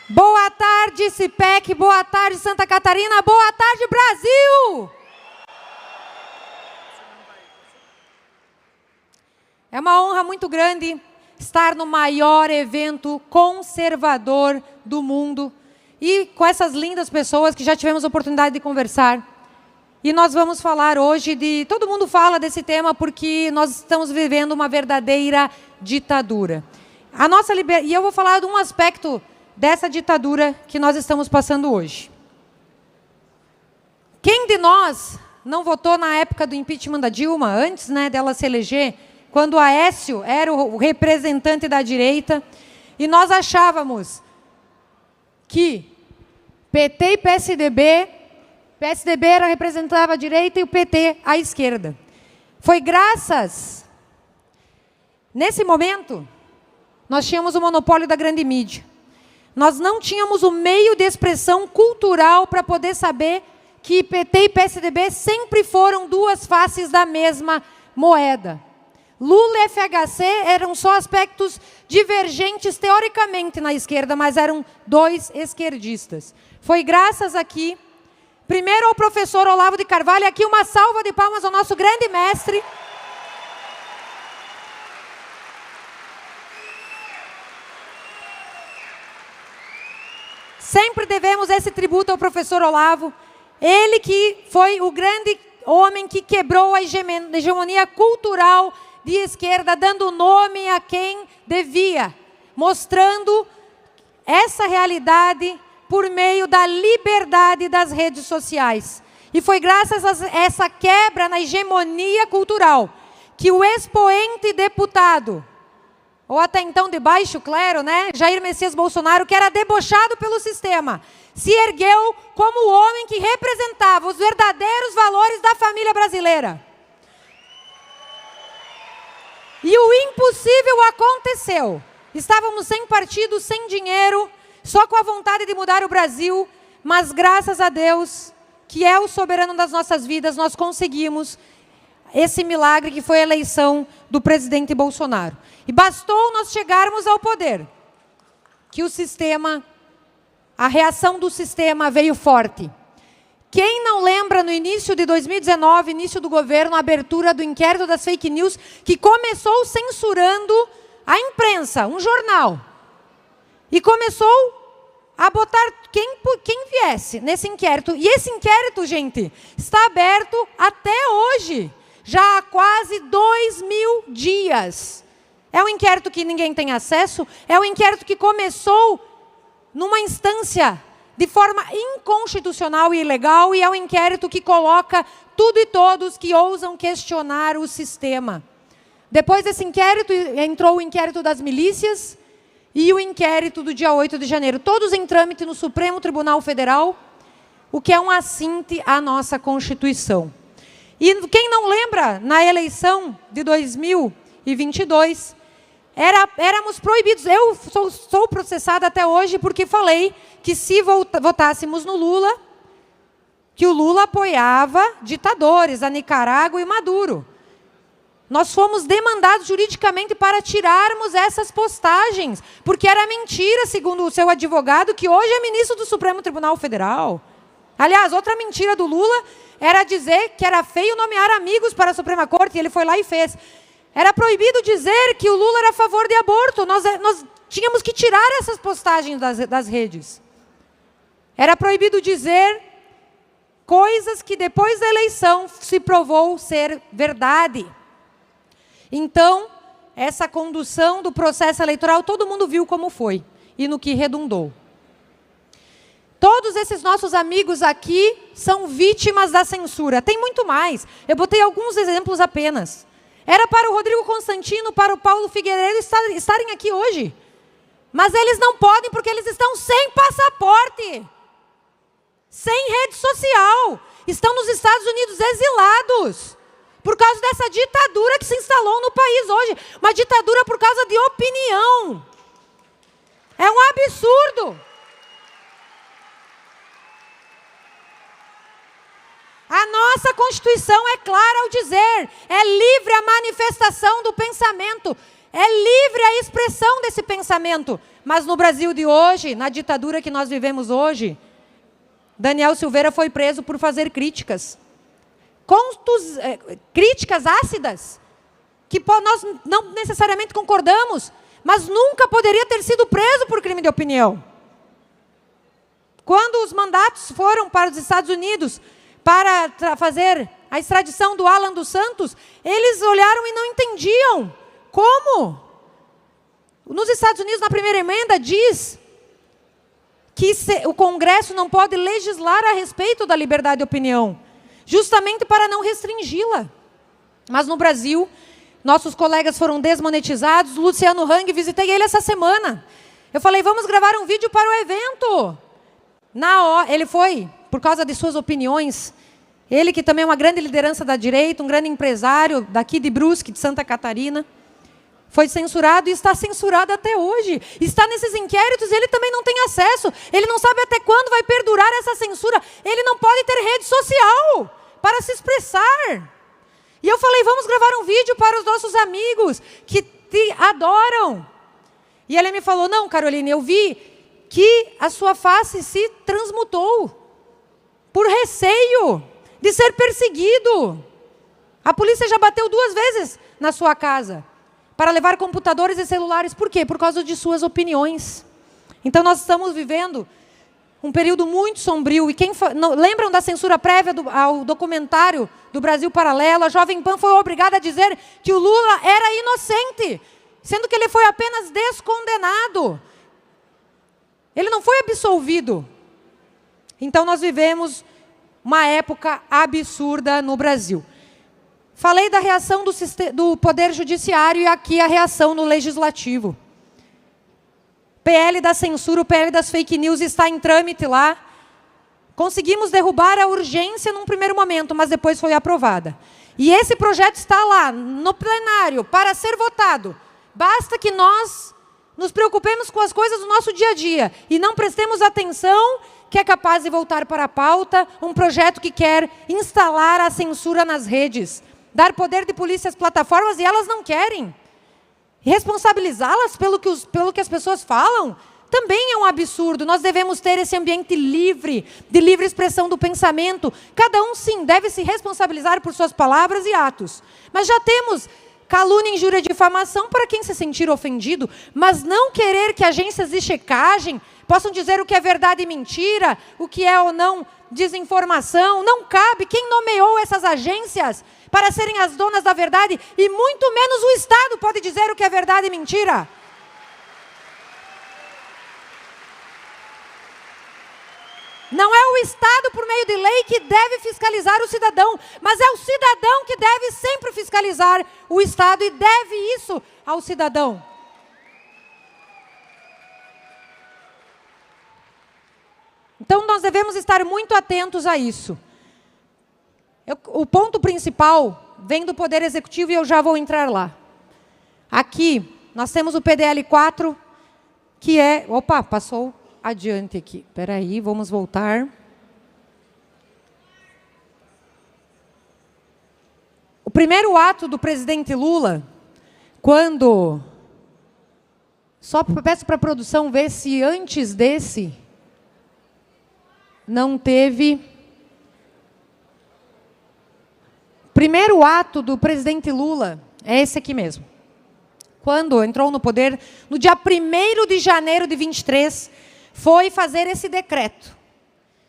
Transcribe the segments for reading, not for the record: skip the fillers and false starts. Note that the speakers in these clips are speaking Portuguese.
Boa tarde, CIPEC, boa tarde, Santa Catarina, boa tarde, Brasil! É uma honra muito grande estar no maior evento conservador do mundo e com essas lindas pessoas que já tivemos a oportunidade de conversar. E nós vamos falar hoje de... Todo mundo fala desse tema porque nós estamos vivendo uma verdadeira ditadura. E eu vou falar de um aspecto dessa ditadura que nós estamos passando hoje. Quem de nós não votou na época do impeachment da Dilma, antes, né, dela se eleger, quando o Aécio era o representante da direita, e nós achávamos que PT e PSDB representava a direita e o PT a esquerda. Foi graças... Nesse momento, nós tínhamos o monopólio da grande mídia. Nós não tínhamos o meio de expressão cultural para poder saber que PT e PSDB sempre foram duas faces da mesma moeda. Lula e FHC eram só aspectos divergentes teoricamente na esquerda, mas eram dois esquerdistas. Foi graças aqui, primeiro ao professor Olavo de Carvalho, aqui uma salva de palmas ao nosso grande mestre. Sempre devemos esse tributo ao professor Olavo. Ele que foi o grande homem que quebrou a hegemonia cultural de esquerda, dando nome a quem devia, mostrando essa realidade por meio da liberdade das redes sociais. E foi graças a essa quebra na hegemonia cultural que o expoente deputado, ou até então de baixo clero, né, Jair Messias Bolsonaro, que era debochado pelo sistema, se ergueu como o homem que representava os verdadeiros valores da família brasileira. E o impossível aconteceu. Estávamos sem partido, sem dinheiro, só com a vontade de mudar o Brasil, mas graças a Deus, que é o soberano das nossas vidas, nós conseguimos esse milagre que foi a eleição do presidente Bolsonaro. E bastou nós chegarmos ao poder, que o sistema, a reação do sistema veio forte. Quem não lembra no início de 2019, início do governo, a abertura do inquérito das fake news, que começou censurando a imprensa, um jornal, e começou a botar quem viesse nesse inquérito. E esse inquérito, gente, está aberto até hoje, já há quase 2.000 dias. É um inquérito que ninguém tem acesso, é um inquérito que começou numa instância de forma inconstitucional e ilegal, e é um inquérito que coloca tudo e todos que ousam questionar o sistema. Depois desse inquérito, entrou o inquérito das milícias e o inquérito do dia 8 de janeiro, todos em trâmite no Supremo Tribunal Federal, o que é um assinte à nossa Constituição. E quem não lembra, na eleição de 2022, éramos proibidos. Eu sou processada até hoje porque falei que se votássemos no Lula, que o Lula apoiava ditadores, a Nicarágua e Maduro. Nós fomos demandados juridicamente para tirarmos essas postagens, porque era mentira, segundo o seu advogado, que hoje é ministro do Supremo Tribunal Federal. Aliás, outra mentira do Lula era dizer que era feio nomear amigos para a Suprema Corte, e ele foi lá e fez. Era proibido dizer que o Lula era a favor de aborto. Nós tínhamos que tirar essas postagens das redes. Era proibido dizer coisas que depois da eleição se provou ser verdade. Então, essa condução do processo eleitoral, todo mundo viu como foi e no que redundou. Todos esses nossos amigos aqui são vítimas da censura. Tem muito mais. Eu botei alguns exemplos apenas. Era para o Rodrigo Constantino, para o Paulo Figueiredo estarem aqui hoje. Mas eles não podem porque eles estão sem passaporte, sem rede social. Estão nos Estados Unidos exilados por causa dessa ditadura que se instalou no país hoje. Uma ditadura por causa de opinião. É um absurdo. A nossa Constituição é clara ao dizer, é livre a manifestação do pensamento, É livre a expressão desse pensamento. Mas no Brasil de hoje, na ditadura que nós vivemos hoje, Daniel Silveira foi preso por fazer críticas. Críticas ácidas, que nós não necessariamente concordamos, mas nunca poderia ter sido preso por crime de opinião. Quando os mandatos foram para os Estados Unidos para fazer a extradição do Alan dos Santos, eles olharam e não entendiam. Como? Nos Estados Unidos, na primeira emenda, diz que o Congresso não pode legislar a respeito da liberdade de opinião, justamente para não restringi-la. Mas no Brasil, nossos colegas foram desmonetizados. Luciano Hang, visitei ele essa semana. Eu falei, vamos gravar um vídeo para o evento. Ele foi, por causa de suas opiniões, ele que também é uma grande liderança da direita, um grande empresário daqui de Brusque, de Santa Catarina, foi censurado e está censurado até hoje. Está nesses inquéritos e ele também não tem acesso. Ele não sabe até quando vai perdurar essa censura. Ele não pode ter rede social para se expressar. E eu falei, vamos gravar um vídeo para os nossos amigos que te adoram. E ele me falou, não, Caroline, eu vi que a sua face se transmutou por receio de ser perseguido. A polícia já bateu 2 vezes na sua casa para levar computadores e celulares. Por quê? Por causa de suas opiniões. Então nós estamos vivendo um período muito sombrio. E lembram da censura prévia ao documentário do Brasil Paralelo? A Jovem Pan foi obrigada a dizer que o Lula era inocente, sendo que ele foi apenas descondenado. Ele não foi absolvido. Então nós vivemos uma época absurda no Brasil. Falei da reação do Poder Judiciário e aqui a reação no Legislativo. PL da censura, o PL das fake news está em trâmite lá. Conseguimos derrubar a urgência num primeiro momento, mas depois foi aprovada. E esse projeto está lá, no plenário, para ser votado. Basta que nós nos preocupemos com as coisas do nosso dia a dia e não prestemos atenção que é capaz de voltar para a pauta um projeto que quer instalar a censura nas redes, dar poder de polícia às plataformas, e elas não querem. Responsabilizá-las pelo que as pessoas falam também é um absurdo. Nós devemos ter esse ambiente livre, de livre expressão do pensamento. Cada um, sim, deve se responsabilizar por suas palavras e atos. Mas já temos calúnia, injúria e difamação para quem se sentir ofendido, mas não querer que agências de checagem possam dizer o que é verdade e mentira, o que é ou não desinformação. Não cabe. Quem nomeou essas agências para serem as donas da verdade? E muito menos o Estado pode dizer o que é verdade e mentira. Não é o Estado, por meio de lei, que deve fiscalizar o cidadão, mas é o cidadão que deve sempre fiscalizar o Estado e deve isso ao cidadão. Então, nós devemos estar muito atentos a isso. O ponto principal vem do Poder Executivo e eu já vou entrar lá. Aqui, nós temos o PDL 4, que é... Opa, passou adiante aqui. Espera aí, vamos voltar. O primeiro ato do presidente Lula, quando... Só peço para a produção ver se antes desse não teve... Primeiro ato do presidente Lula é esse aqui mesmo. Quando entrou no poder, no dia 1º de janeiro de 23, foi fazer esse decreto.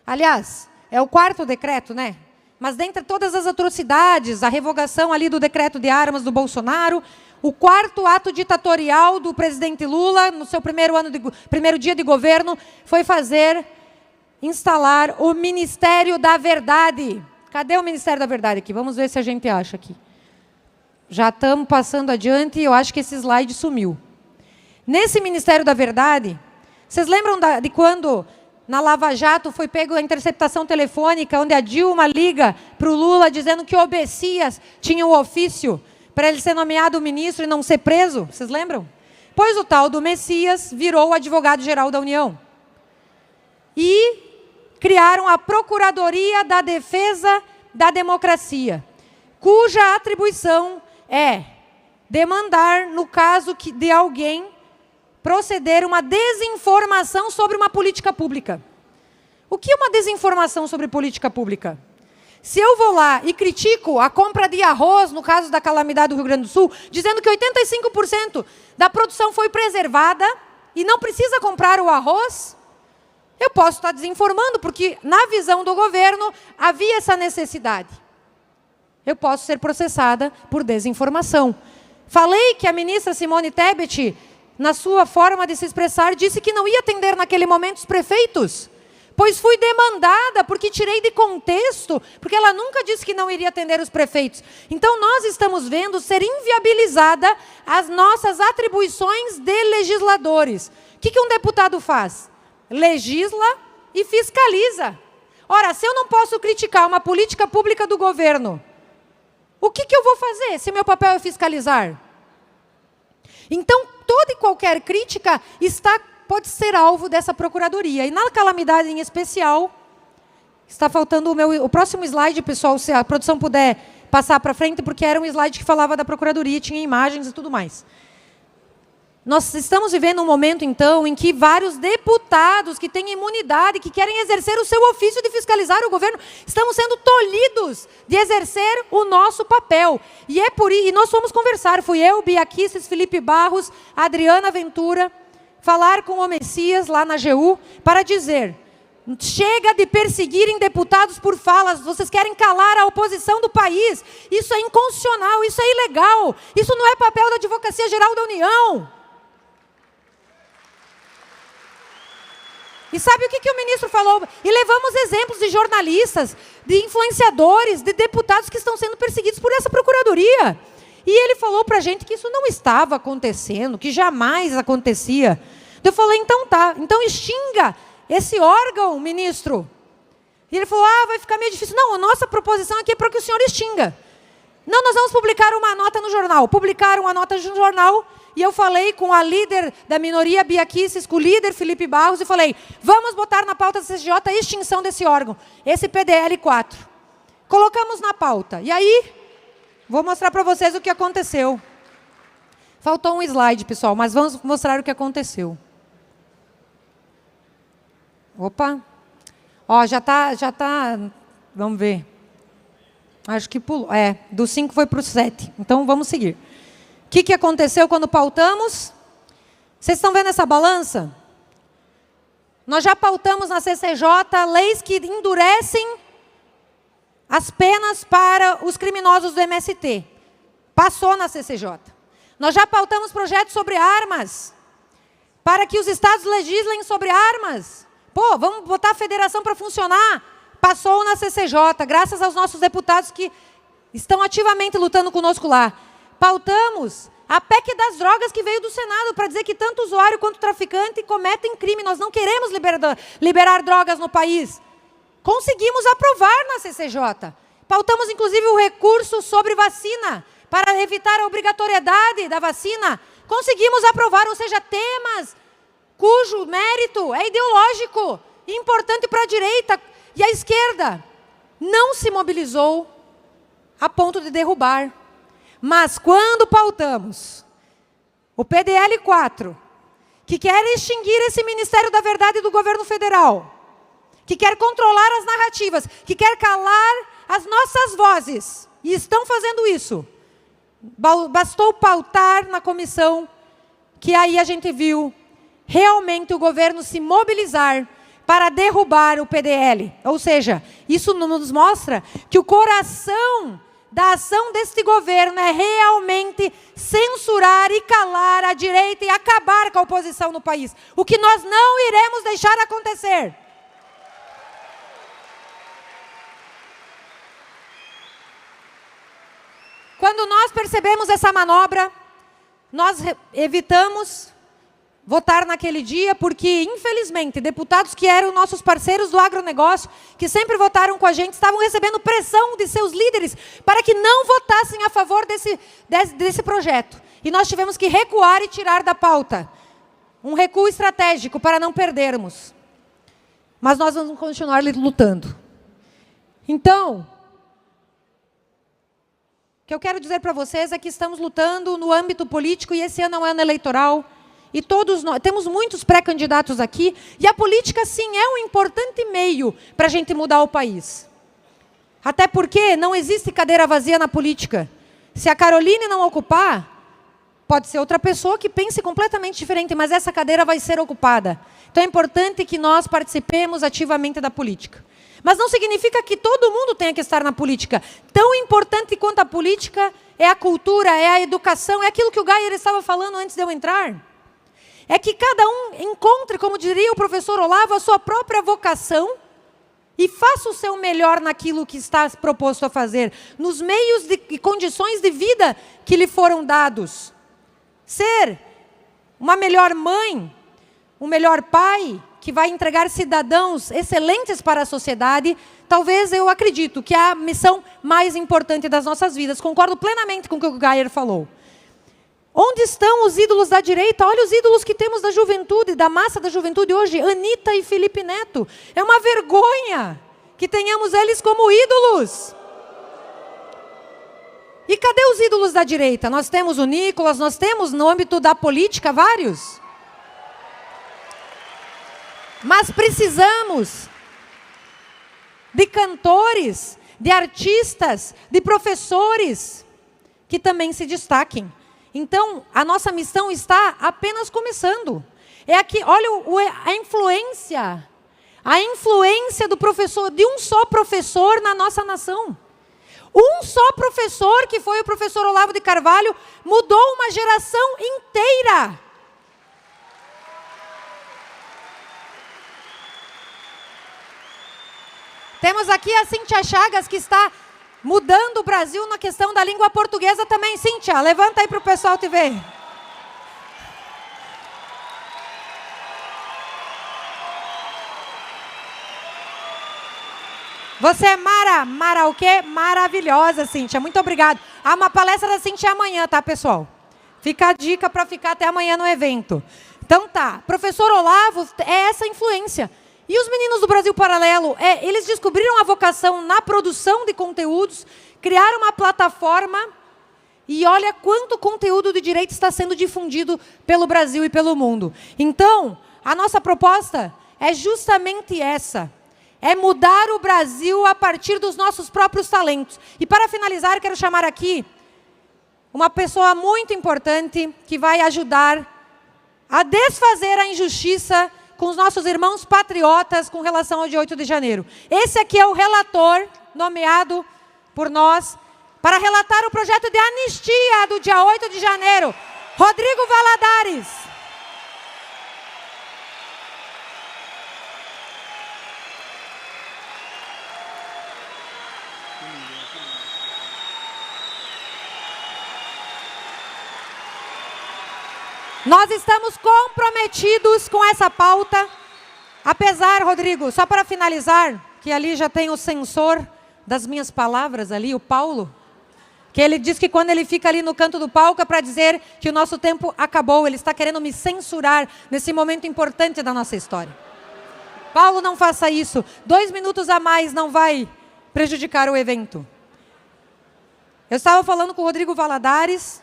Aliás, é o 4º decreto, né? Mas dentre todas as atrocidades, a revogação ali do decreto de armas do Bolsonaro, o 4º ato ditatorial do presidente Lula, no seu primeiro dia de governo, foi instalar o Ministério da Verdade. Cadê o Ministério da Verdade aqui? Vamos ver se a gente acha aqui. Já estamos passando adiante e eu acho que esse slide sumiu. Nesse Ministério da Verdade, vocês lembram de quando na Lava Jato foi pego a interceptação telefônica, onde a Dilma liga para o Lula dizendo que o Obessias tinha o ofício para ele ser nomeado ministro e não ser preso? Vocês lembram? Pois o tal do Messias virou o advogado-geral da União. E criaram a Procuradoria da Defesa da Democracia, cuja atribuição é demandar, no caso de alguém proceder uma desinformação sobre uma política pública. O que é uma desinformação sobre política pública? Se eu vou lá e critico a compra de arroz, no caso da calamidade do Rio Grande do Sul, dizendo que 85% da produção foi preservada e não precisa comprar o arroz, eu posso estar desinformando, porque na visão do governo havia essa necessidade. Eu posso ser processada por desinformação. Falei que a ministra Simone Tebet, na sua forma de se expressar, disse que não ia atender naquele momento os prefeitos, pois fui demandada porque tirei de contexto, porque ela nunca disse que não iria atender os prefeitos. Então nós estamos vendo ser inviabilizada as nossas atribuições de legisladores. O que um deputado faz? Legisla e fiscaliza. Ora, se eu não posso criticar uma política pública do governo, o que eu vou fazer se meu papel é fiscalizar? Então, toda e qualquer crítica pode ser alvo dessa procuradoria. E na calamidade em especial, está faltando o próximo slide, pessoal, se a produção puder passar para frente, porque era um slide que falava da procuradoria, tinha imagens e tudo mais. Nós estamos vivendo um momento, então, em que vários deputados que têm imunidade, que querem exercer o seu ofício de fiscalizar o governo, estamos sendo tolhidos de exercer o nosso papel. E nós fomos conversar, fui eu, Bia Kicis, Felipe Barros, Adriana Ventura, falar com o Messias lá na AGU, para dizer, chega de perseguirem deputados por falas, vocês querem calar a oposição do país, isso é inconstitucional, isso é ilegal, isso não é papel da Advocacia Geral da União. E sabe o que o ministro falou? E levamos exemplos de jornalistas, de influenciadores, de deputados que estão sendo perseguidos por essa procuradoria. E ele falou para a gente que isso não estava acontecendo, que jamais acontecia. Eu falei, então tá, então extinga esse órgão, ministro. E ele falou, vai ficar meio difícil. Não, a nossa proposição aqui é para que o senhor extinga. Não, nós vamos publicar uma nota no jornal. Publicaram uma nota no jornal e eu falei com a líder da minoria, Bia Kicis, com o líder, Felipe Barros, e falei, vamos botar na pauta da CCJ a extinção desse órgão, esse PDL 4. Colocamos na pauta. E aí, vou mostrar para vocês o que aconteceu. Faltou um slide, pessoal, mas vamos mostrar o que aconteceu. Opa. Ó, já tá, vamos ver. Acho que pulou. Do 5 foi para o 7. Então, vamos seguir. O que aconteceu quando pautamos? Vocês estão vendo essa balança? Nós já pautamos na CCJ leis que endurecem as penas para os criminosos do MST. Passou na CCJ. Nós já pautamos projetos sobre armas, para que os estados legislem sobre armas. Pô, vamos botar a federação para funcionar. Passou na CCJ, graças aos nossos deputados que estão ativamente lutando conosco lá. Pautamos a PEC das drogas que veio do Senado, para dizer que tanto usuário quanto traficante cometem crime. Nós não queremos liberar drogas no país. Conseguimos aprovar na CCJ. Pautamos, inclusive, o recurso sobre vacina, para evitar a obrigatoriedade da vacina. Conseguimos aprovar, ou seja, temas cujo mérito é ideológico, importante para a direita. E a esquerda não se mobilizou a ponto de derrubar. Mas quando pautamos o PDL 4, que quer extinguir esse Ministério da Verdade do governo federal, que quer controlar as narrativas, que quer calar as nossas vozes, e estão fazendo isso, bastou pautar na comissão, que aí a gente viu realmente o governo se mobilizar para derrubar o PDL. Ou seja, isso nos mostra que o coração da ação deste governo é realmente censurar e calar a direita e acabar com a oposição no país. O que nós não iremos deixar acontecer. Quando nós percebemos essa manobra, nós evitamos votar naquele dia, porque, infelizmente, deputados que eram nossos parceiros do agronegócio, que sempre votaram com a gente, estavam recebendo pressão de seus líderes para que não votassem a favor desse projeto. E nós tivemos que recuar e tirar da pauta. Um recuo estratégico para não perdermos. Mas nós vamos continuar lutando. Então, que eu quero dizer para vocês é que estamos lutando no âmbito político e esse ano é um ano eleitoral. E todos nós, temos muitos pré-candidatos aqui, e a política, sim, é um importante meio para a gente mudar o país. Até porque não existe cadeira vazia na política. Se a Caroline não ocupar, pode ser outra pessoa que pense completamente diferente, mas essa cadeira vai ser ocupada. Então é importante que nós participemos ativamente da política. Mas não significa que todo mundo tenha que estar na política. Tão importante quanto a política é a cultura, é a educação, é aquilo que o Geyer estava falando antes de eu entrar. É que cada um encontre, como diria o professor Olavo, a sua própria vocação e faça o seu melhor naquilo que está proposto a fazer, nos meios e condições de vida que lhe foram dados. Ser uma melhor mãe, um melhor pai, que vai entregar cidadãos excelentes para a sociedade, talvez eu acredito que é a missão mais importante das nossas vidas. Concordo plenamente com o que o Geyer falou. Onde estão os ídolos da direita? Olha os ídolos que temos da juventude, da massa da juventude hoje, Anitta e Felipe Neto. É uma vergonha que tenhamos eles como ídolos. E cadê os ídolos da direita? Nós temos o Nicolas, nós temos no âmbito da política vários. Mas precisamos de cantores, de artistas, de professores que também se destaquem. Então, a nossa missão está apenas começando. É aqui, olha a influência do professor, de um só professor na nossa nação. Um só professor, que foi o professor Olavo de Carvalho, mudou uma geração inteira. Temos aqui a Cíntia Chagas, que está mudando o Brasil na questão da língua portuguesa também. Cíntia, levanta aí para o pessoal te ver. Você é Mara o quê? Maravilhosa, Cíntia. Muito obrigada. Há uma palestra da Cíntia amanhã, tá, pessoal? Fica a dica para ficar até amanhã no evento. Então tá, professor Olavo é essa influência. E os meninos do Brasil Paralelo, eles descobriram a vocação na produção de conteúdos, criaram uma plataforma e olha quanto conteúdo de direito está sendo difundido pelo Brasil e pelo mundo. Então, a nossa proposta é justamente essa. É mudar o Brasil a partir dos nossos próprios talentos. E para finalizar, quero chamar aqui uma pessoa muito importante que vai ajudar a desfazer a injustiça com os nossos irmãos patriotas com relação ao dia 8 de janeiro. Esse aqui é o relator nomeado por nós para relatar o projeto de anistia do dia 8 de janeiro, Rodrigo Valadares. Nós estamos comprometidos com essa pauta, apesar, Rodrigo, só para finalizar, que ali já tem o censor das minhas palavras ali, o Paulo, que ele diz que quando ele fica ali no canto do palco é para dizer que o nosso tempo acabou, ele está querendo me censurar nesse momento importante da nossa história. Paulo, não faça isso, 2 minutos a mais não vai prejudicar o evento. Eu estava falando com o Rodrigo Valadares,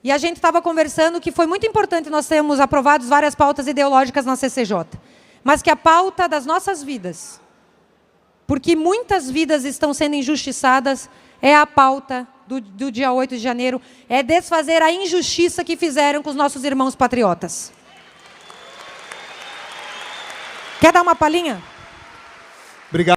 e a gente estava conversando que foi muito importante nós termos aprovado várias pautas ideológicas na CCJ. Mas que a pauta das nossas vidas, porque muitas vidas estão sendo injustiçadas, é a pauta do dia 8 de janeiro, é desfazer a injustiça que fizeram com os nossos irmãos patriotas. Quer dar uma palhinha? Obrigado.